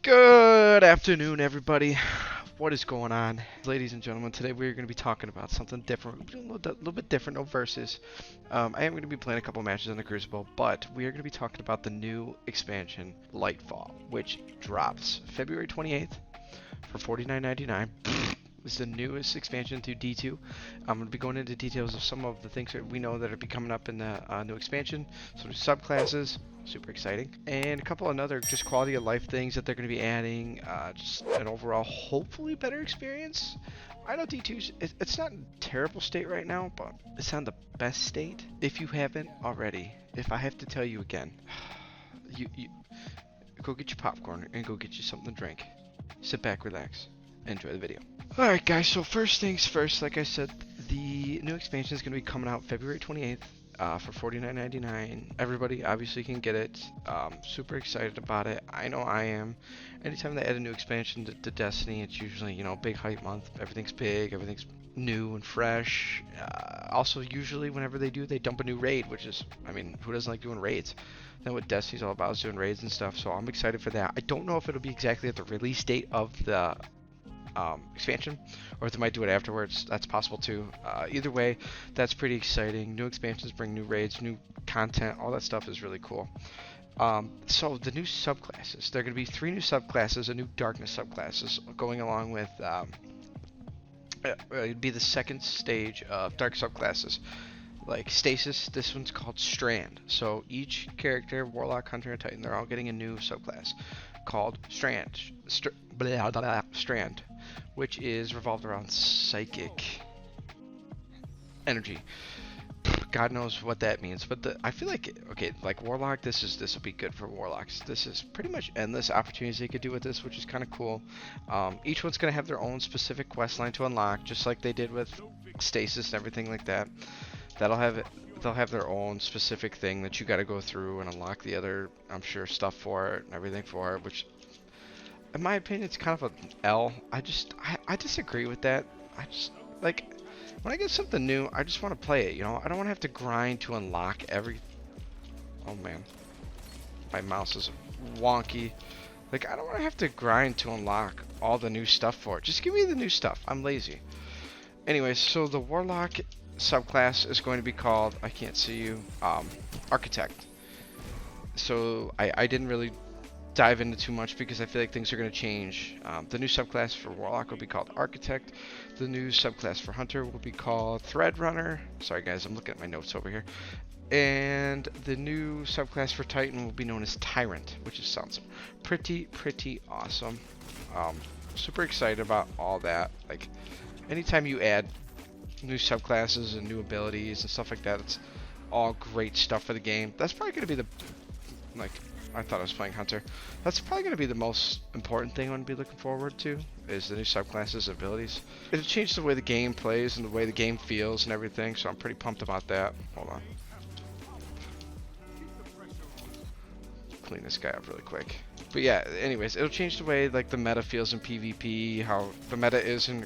Good afternoon, everybody. What is going on? Ladies and gentlemen, today we're going to be talking about something different, a little bit different, no versus. I am going to be playing a couple matches in the Crucible, but we are going to be talking about the new expansion, Lightfall, which drops February 28th for $49.99. This is the newest expansion to D2. I'm going to be going into details of some of the things that we know that are be coming up in the new expansion. So there's subclasses, super exciting, and a couple another just quality of life things that they're going to be adding. Just an overall, hopefully better experience. I know D2's it's not in a terrible state right now, but it's not the best state. If you haven't already, if I have to tell you again, you go get your popcorn and go get you something to drink. Sit back, relax, enjoy the video. Alright guys, so first things first, like I said, the new expansion is going to be coming out February 28th for $49.99. Everybody obviously can get it. Super excited about it. I know I am. Anytime they add a new expansion to Destiny, it's usually, you know, big hype month. Everything's big, everything's new and fresh. Also, usually whenever they do, they dump a new raid, which is, I mean, who doesn't like doing raids? Then what Destiny's all about is doing raids and stuff, so I'm excited for that. I don't know if it'll be exactly at the release date of the expansion, or if they might do it afterwards. That's possible too. Either way, that's pretty exciting. New expansions bring new raids, new content, all that stuff is really cool. So the new subclasses, there are going to be 3 new subclasses, a new darkness subclasses going along with it'd be the second stage of dark subclasses. Like Stasis, this one's called Strand. So each character, Warlock, Hunter, and Titan, they're all getting a new subclass called Strand. Strand, which is revolved around psychic energy. God knows what that means, but I feel like, okay, like Warlock, this will be good for Warlocks. This is pretty much endless opportunities they could do with this, which is kind of cool. Each one's gonna have their own specific quest line to unlock, just like they did with Stasis and everything like that. They'll have their own specific thing that you got to go through and unlock the other, I'm sure, stuff for it and everything for it, which in my opinion it's kind of an L. I disagree with that. I just, like, when I get something new, I just want to play it, you know? I don't want to have to grind to unlock every... Oh man, my mouse is wonky. Like, I don't want to have to grind to unlock all the new stuff for it. Just give me the new stuff. I'm lazy. Anyways, so the Warlock subclass is going to be called, I can't see you, Architect. So I didn't really dive into too much because I feel like things are going to change. The new subclass for Warlock will be called Architect. The new subclass for Hunter will be called Thread Runner. Sorry guys, I'm looking at my notes over here. And the new subclass for Titan will be known as Tyrant, which sounds pretty awesome. Super excited about all that. Like, anytime you add new subclasses and new abilities and stuff like that, it's all great stuff for the game. That's probably going to be the, like, I thought I was playing Hunter. That's probably going to be the most important thing I'm going to be looking forward to, is the new subclasses and abilities. It'll change the way the game plays and the way the game feels and everything, so I'm pretty pumped about that. Hold on. Clean this guy up really quick. But yeah, anyways, it'll change the way, like, the meta feels in PvP, how the meta is in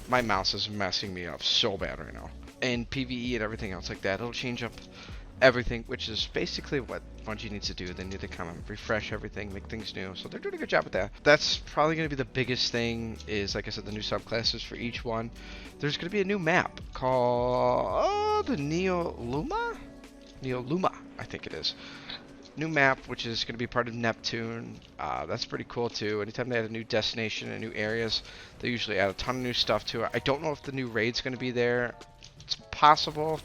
my mouse is messing me up so bad right now. And PvE and everything else like that. It'll change up everything, which is basically what Bungie needs to do. They need to kind of refresh everything, make things new. So they're doing a good job with that. That's probably going to be the biggest thing, is, like I said, the new subclasses for each one. There's going to be a new map called the Neoluma, I think it is. New map, which is going to be part of Neptune. That's pretty cool too. Anytime they add a new destination and new areas, they usually add a ton of new stuff to it. I don't know if the new raid's going to be there. It's possible,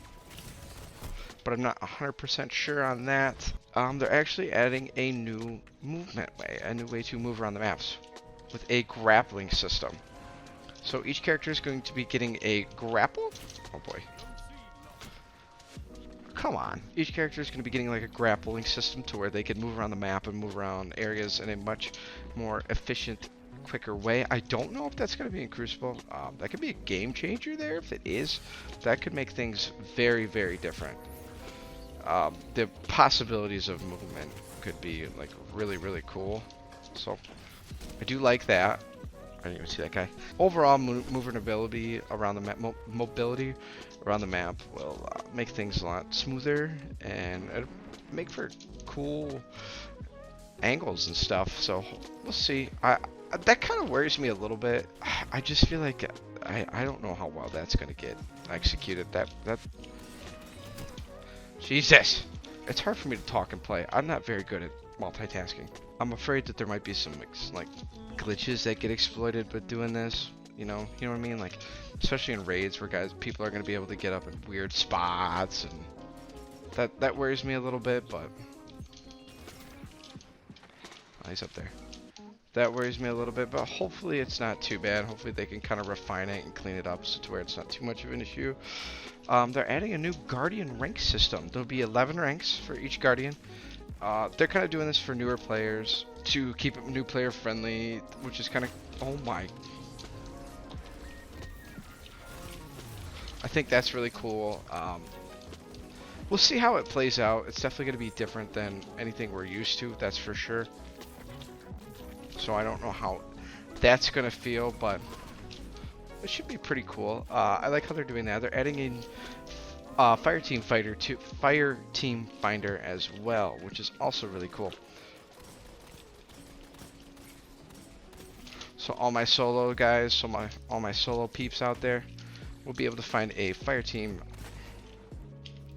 but I'm not 100% sure on that. They're actually adding a new movement way, a new way to move around the maps with a grappling system. So each character is going to be getting a grapple. Oh boy. Come on. Each character is going to be getting like a grappling system to where they can move around the map and move around areas in a much more efficient, quicker way. I don't know if that's going to be in Crucible. That could be a game changer there. If it is, that could make things very different. The possibilities of movement could be like really cool. So I do like that. I didn't even see that guy. Overall, movability around the map, mobility around the map will make things a lot smoother, and it'll make for cool angles and stuff. So we'll see. That kind of worries me a little bit. I just feel like I don't know how well that's gonna get executed. That Jesus, it's hard for me to talk and play. I'm not very good at multitasking. I'm afraid that there might be some like glitches that get exploited with doing this. You know what I mean? Like, especially in raids where people are gonna be able to get up in weird spots, and that worries me a little bit. But oh, he's up there. That worries me a little bit, but hopefully it's not too bad. Hopefully they can kind of refine it and clean it up so to where it's not too much of an issue. They're adding a new Guardian rank system. There'll be 11 ranks for each Guardian. They're kind of doing this for newer players to keep it new player friendly, which is kind of, oh my. I think that's really cool. We'll see how it plays out. It's definitely going to be different than anything we're used to, that's for sure. So I don't know how that's going to feel, but it should be pretty cool. I like how they're doing that. They're adding in Fire Team Finder as well, which is also really cool. So all my solo guys, all my solo peeps out there, will be able to find a fire team.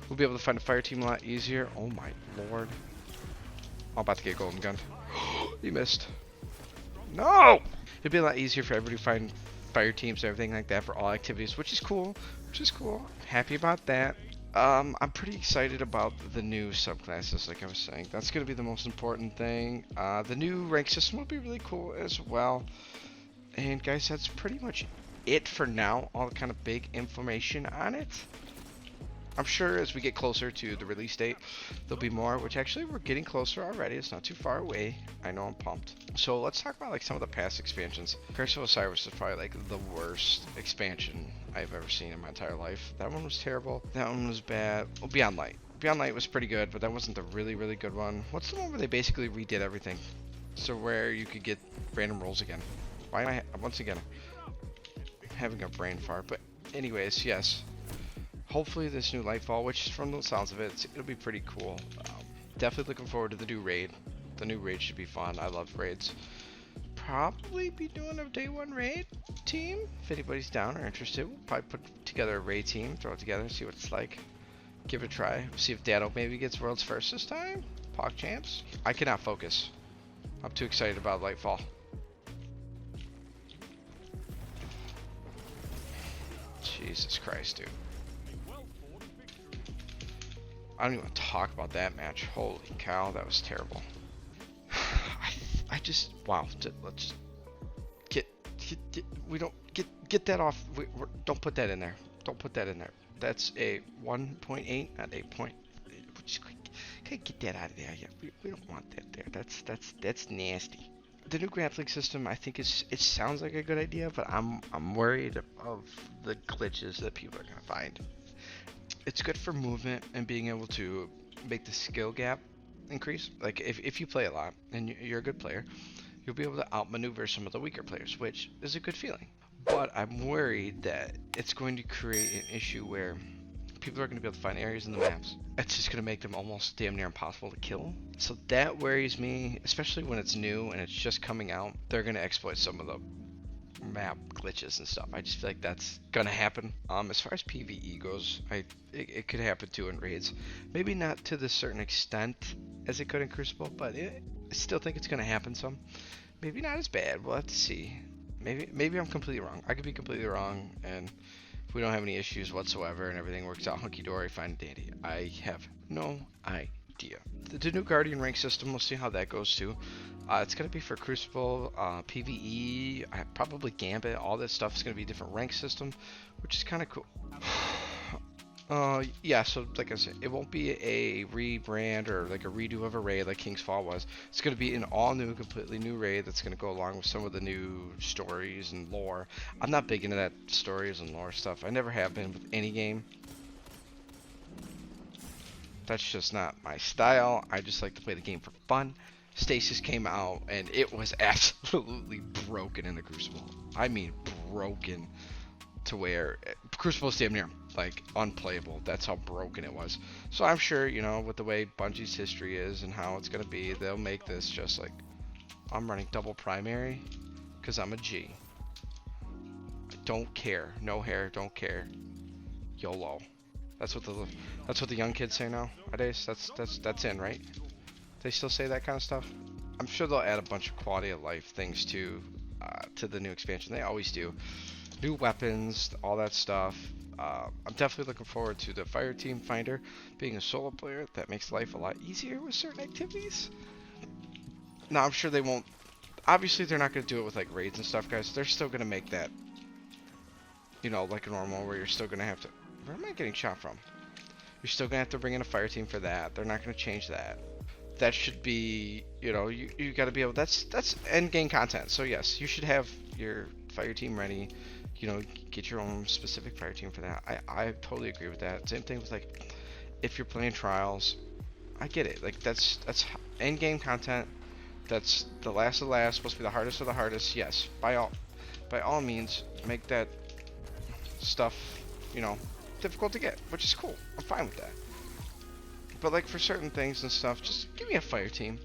We'll be able to find a fire team a lot easier. Oh my lord! I'm about to get golden gunned. He missed. No! It'd be a lot easier for everybody to find fire teams and everything like that for all activities, which is cool. Happy about that. I'm pretty excited about the new subclasses, like I was saying. That's going to be the most important thing. The new rank system will be really cool as well. And guys, that's pretty much it for now. All the kind of big information on it. I'm sure as we get closer to the release date, there'll be more, which actually we're getting closer already. It's not too far away. I know, I'm pumped. So let's talk about like some of the past expansions. Curse of Osiris is probably like the worst expansion I've ever seen in my entire life. That one was terrible. That one was bad. Well, Beyond Light. Beyond Light was pretty good, but that wasn't the really, really good one. What's the one where they basically redid everything? So where you could get random rolls again. Why am I, once again, having a brain fart? But anyways, yes. Hopefully this new Lightfall, which from the sounds of it, it'll be pretty cool. Definitely looking forward to the new raid. The new raid should be fun. I love raids. Probably be doing a day one raid team. If anybody's down or interested, we'll probably put together a raid team, throw it together, see what it's like. Give it a try. See if Dado maybe gets world's first this time. Pog champs. I cannot focus. I'm too excited about Lightfall. Jesus Christ, dude. I don't even want to talk about that match. Holy cow, that was terrible. I just, wow. Let's get we don't get that off. Don't put that in there. Don't put that in there. That's a 1.8, not a point. Just get that out of there. Yeah, we don't want that there. That's nasty. The new grappling system, I think it sounds like a good idea, but I'm worried of the glitches that people are gonna find. It's good for movement and being able to make the skill gap increase. Like if you play a lot and you're a good player, you'll be able to outmaneuver some of the weaker players, which is a good feeling. But I'm worried that it's going to create an issue where people are going to be able to find areas in the maps. It's just going to make them almost damn near impossible to kill. So that worries me, especially when it's new and it's just coming out. They're going to exploit some of the map glitches and stuff. I just feel like that's gonna happen. As far as PvE goes, it could happen too in raids. Maybe not to the certain extent as it could in Crucible, but I still think it's gonna happen some. Maybe not as bad. We'll have to see. Maybe I'm completely wrong. I could be completely wrong, and if we don't have any issues whatsoever and everything works out hunky-dory, fine and dandy. I have no idea. The new Guardian rank system, we'll see how that goes too. It's going to be for Crucible, PvE, probably Gambit, all this stuff is going to be a different rank system, which is kind of cool. Yeah, so like I said, it won't be a rebrand or like a redo of a raid like King's Fall was. It's going to be an all new, completely new raid that's going to go along with some of the new stories and lore. I'm not big into that stories and lore stuff. I never have been with any game. That's just not my style. I just like to play the game for fun. Stasis came out and it was absolutely broken in the Crucible. I mean broken to where Crucible is damn near like unplayable. That's how broken it was. So I'm sure, you know, with the way Bungie's history is and how it's gonna be, they'll make this just like, I'm running double primary because I'm a G. I don't care. No hair, don't care. YOLO. That's what the young kids say nowadays. That's in, right? They still say that kind of stuff. I'm sure they'll add a bunch of quality of life things to the new expansion. They always do. New weapons, all that stuff. I'm definitely looking forward to the fire team finder being a solo player. That makes life a lot easier with certain activities. Now I'm sure they won't. Obviously, they're not going to do it with like raids and stuff, guys. They're still going to make that, you know, like a normal where you're still going to have to. Where am I getting shot from? You're still going to have to bring in a fire team for that. They're not going to change that. That should be, you know, you got to be able. That's end game content. So yes, you should have your fire team ready. You know, get your own specific fire team for that. I totally agree with that. Same thing with like, if you're playing trials, I get it. Like that's end game content. That's the last of the last. Supposed to be the hardest of the hardest. Yes, by all means, make that stuff, you know, difficult to get, which is cool. I'm fine with that. But like for certain things and stuff, just give me a fire team.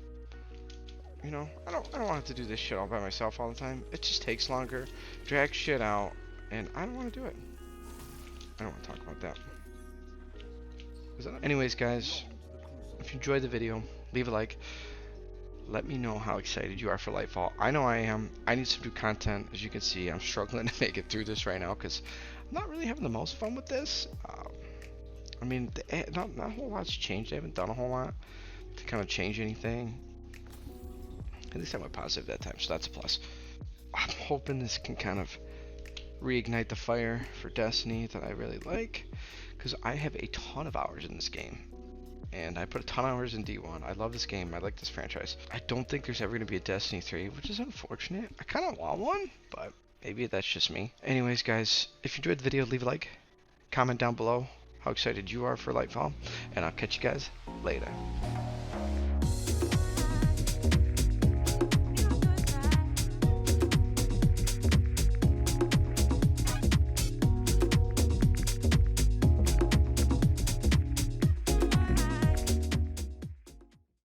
You know, I don't want to have to do this shit all by myself all the time. It just takes longer, drag shit out, and I don't want to do it. I don't want to talk about that. Anyways, guys, if you enjoyed the video, leave a like. Let me know how excited you are for Lightfall. I know I am. I need some new content. As you can see, I'm struggling to make it through this right now because I'm not really having the most fun with this. I mean, not a whole lot's changed. They haven't done a whole lot to kind of change anything. At least I went positive that time, so that's a plus. I'm hoping this can kind of reignite the fire for Destiny that I really like, because I have a ton of hours in this game. And I put a ton of hours in D1. I love this game. I like this franchise. I don't think there's ever going to be a Destiny 3, which is unfortunate. I kind of want one, but maybe that's just me. Anyways, guys, if you enjoyed the video, leave a like. Comment down below how excited you are for Lightfall, and I'll catch you guys later.